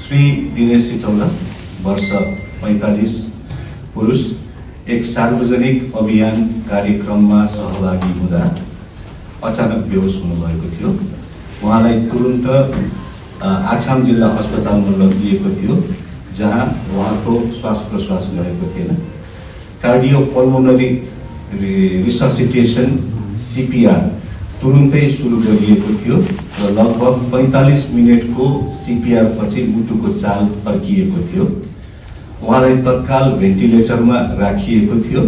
श्री दिनेश सिटौला वर्ष 45 पुरुष एक सार्वजनिक अभियान कार्यक्रममा सहभागी हुँदा अचानक बेहोस हुनुभएको थियो। उहाँलाई तुरुन्त आछाम जिल्ला अस्पतालमा लगिएको थियो, जहाँ उहाँको श्वास प्रश्वास रहेको थिएन। कार्डियोपल्मोनरी रिससिटेसन CPR तुरुन्तै सुरु गरिएको थियो र लगभग 45 मिनेटको CPR पछि मुटुको चाल फर्किएको थियो। उहाँलाई तत्काल भेन्टिलेटरमा राखिएको थियो।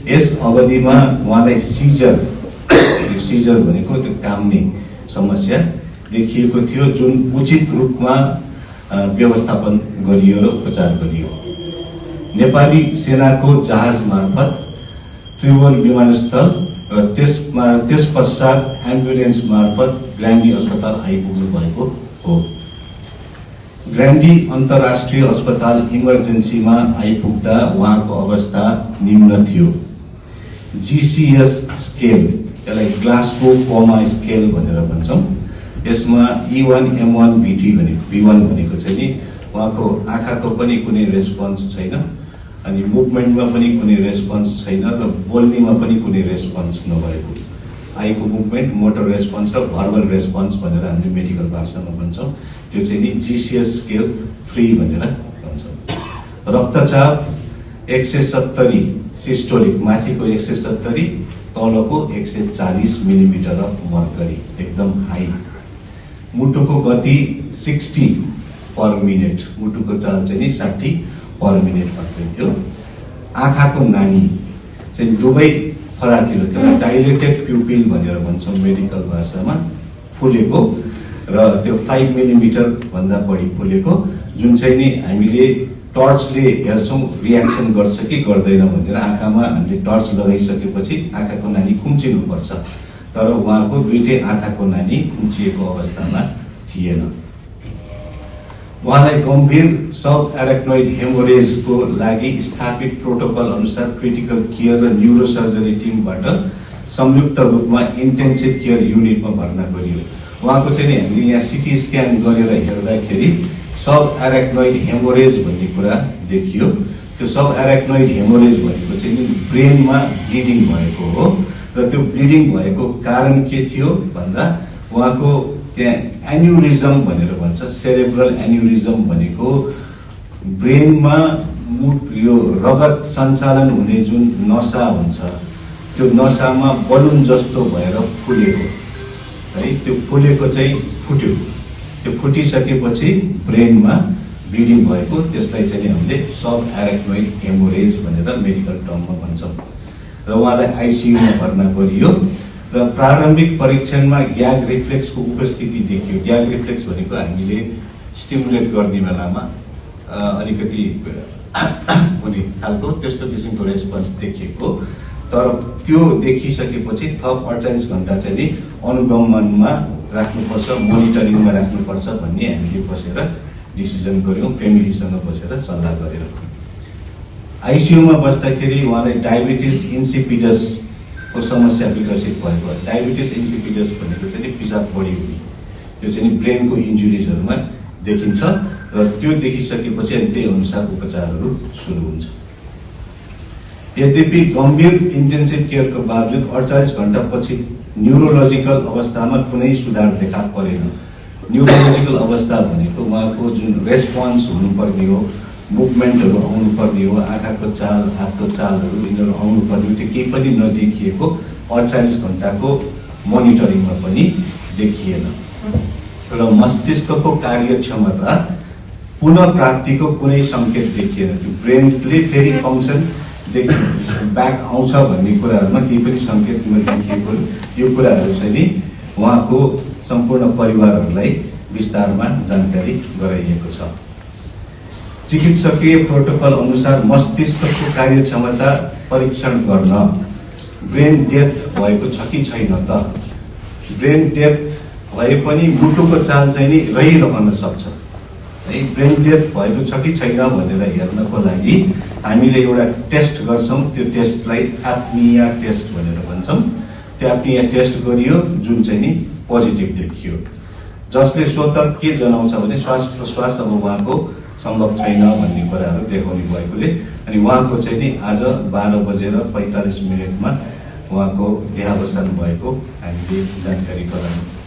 यस अवधिमा उहाँलाई सिजर भनेको त्यो काम्ने समस्या देखिएको थियो, जुन उचित रूपमा व्यवस्थापन गरियो र उपचार गरियो। नेपाली सेनाको जहाज मार्फत त्रिभुवन विमानस्थल र त्यस पश्चात एम्बुलेन्स मार्फत ग्रान्डी अस्पताल आइपुग्नु भएको हो। ग्रान्डी अन्तर्राष्ट्रिय अस्पताल इमर्जेन्सीमा आइपुग्दा उहाँको अवस्था निम्न थियो। GCS स्केल, यसलाई ग्लासगो कोमा स्केल भनेर भन्छौँ। यसमा E1M1 V1 भनेको चाहिँ नि उहाँको आँखाको पनि कुनै रेस्पोन्स छैन, अनि मुभमेन्टमा पनि कुनै रेस्पोन्स छैन र बोल्नेमा पनि कुनै रेस्पोन्स नभएको। आईको मुभमेन्ट, मोटर रेस्पोन्स र भर्बल रेस्पोन्स भनेर हामीले मेडिकल भाषामा भन्छौँ। त्यो चाहिँ नि GCS स्केल 3 भनेर भन्छौँ। रक्तचाप 170 सिस्टोलिक, माथिको 170, तलको 140 मिलिमिटर अफ मर्करी, एकदम हाई। मुटुको गति 60 पर मिनट, मुटुको चाल चाहिँ 60 पर मिनट मात्रै थियो। आँखाको नानी चाहिँ दुवै फराकिलो, त्यसलाई डाइलेटेड प्युपिल भनेर भन्छौँ मेडिकल भाषामा, फुलेको र त्यो 5 मिलिमिटर भन्दा बढी फुलेको, जुन चाहिँ नि हामीले टर्चले हेर्छौँ रियाक्सन गर्छ कि गर्दैन भनेर। आँखामा हामीले टर्च लगाइसकेपछि आँखाको नानी खुम्चिनुपर्छ, तर उहाँको दुईटै आँखाको नानी खुम्चिएको अवस्थामा थिएन। उहाँलाई गम्भीर सब एराक्नोइड हेमोरेजको लागि स्थापित प्रोटोकल अनुसार क्रिटिकल केयर र न्युरोसर्जरी टिमबाट संयुक्त रूपमा इन्टेन्सिभ केयर युनिटमा भर्ना गरियो। उहाँको चाहिँ नि हामीले यहाँ CT स्क्यान गरेर हेर्दाखेरि सब एराक्नोइड हेमोरेज भन्ने कुरा देखियो। त्यो सब एराक्नोइड हेमोरेज भनेको चाहिँ नि ब्रेनमा ब्लिडिङ भएको हो, र त्यो ब्लिडिङ भएको कारण के थियो भन्दा उहाँको त्यहाँ एन्युरिजम भनेर भन्छ। सेरेब्रल एन्युरिजम भनेको ब्रेनमा यो रगत सञ्चालन हुने जुन नसा हुन्छ, त्यो नसामा बलुन जस्तो भएर फुलेको है, त्यो फुलेको चाहिँ फुट्यो। त्यो फुटिसकेपछि ब्रेनमा ब्लिडिङ भएको, त्यसलाई चाहिँ हामीले सब एराक्नोइड हेमोरेज भनेर मेडिकल टर्ममा भन्छौँ। र उहाँलाई ICU मा भर्ना गरियो र प्रारम्भिक परीक्षणमा ग्याग रिफ्लेक्सको उपस्थिति देखियो। ग्याग रिफ्लेक्स भनेको हामीले स्टिमुलेट गर्ने बेलामा अलिकति हुने खालको त्यस्तो किसिमको रेस्पोन्स देखिएको, तर त्यो देखिसकेपछि थप 48 घण्टा चाहिँ नि अनुगमनमा राख्नुपर्छ, मोनिटरिङमा राख्नुपर्छ भन्ने हामीले बसेर डिसिजन गर्यौँ, फ्यामिलीसँग बसेर सल्लाह गरेर। ICU मा बस्दाखेरि उहाँलाई डायबिटिस इन्सिपिडस को समस्या विकसित भएको। डायबिटिस इन्सिपिडस भनेको चाहिँ पिसाब बढी हुने, त्यो चाहिँ ब्रेनको इन्जुरिजहरूमा देखिन्छ र त्यो देखिसकेपछि त्यही अनुसार उपचारहरू सुरु हुन्छ। यद्यपि गम्भीर इन्टेन्सिभ केयरको बावजुद 48 घण्टा पछि न्युरोलोजिकल अवस्थामा कुनै सुधार देखा परेन। न्युरोलोजिकल अवस्था भनेको उहाँको जुन रेस्पोन्स हुनुपर्ने हो, मुभमेन्टहरू आउनुपर्ने हो, आँखाको चाल, हातको चालहरू यिनीहरू आउनुपर्ने हो, त्यो केही पनि नदेखिएको 48 घण्टाको मोनिटरिङमा पनि देखिएन। र मस्तिष्कको कार्यक्षमता पुनः प्राप्तिको कुनै सङ्केत देखिएन। त्यो ब्रेनले फेरि फङ्सन ब्याक आउँछ भन्ने कुराहरूमा केही पनि सङ्केत नदेखिएको। यो कुराहरू चाहिँ नि उहाँको सम्पूर्ण परिवारहरूलाई विस्तारमा जानकारी गराइएको छ। चिकित्सकीय प्रोटोकल अनुसार मस्तिष्कको कार्यक्षमता परीक्षण गर्न ब्रेन डेथ भएको छ कि छैन त। ब्रेन डेथ भए पनि मुटुको चाल चाहिँ नि रहिरहन सक्छ है। ब्रेन डेथ भएको छ कि छैन भनेर हेर्नको लागि हामीले एउटा टेस्ट गर्छौँ। त्यो टेस्टलाई एप्निया टेस्ट भनेर भन्छौँ। त्यो एप्निया टेस्ट गरियो, जुन चाहिँ नि पोजिटिभ देखियो। जसले स्वतः के जनाउँछ भने श्वास प्रश्वास अब उहाँको सम्भव छैन भन्ने कुराहरू देखाउने भएकोले अनि उहाँको चाहिँ नि आज 12:45 उहाँको देहावसान भएको हामीले जानकारी गरायौँ।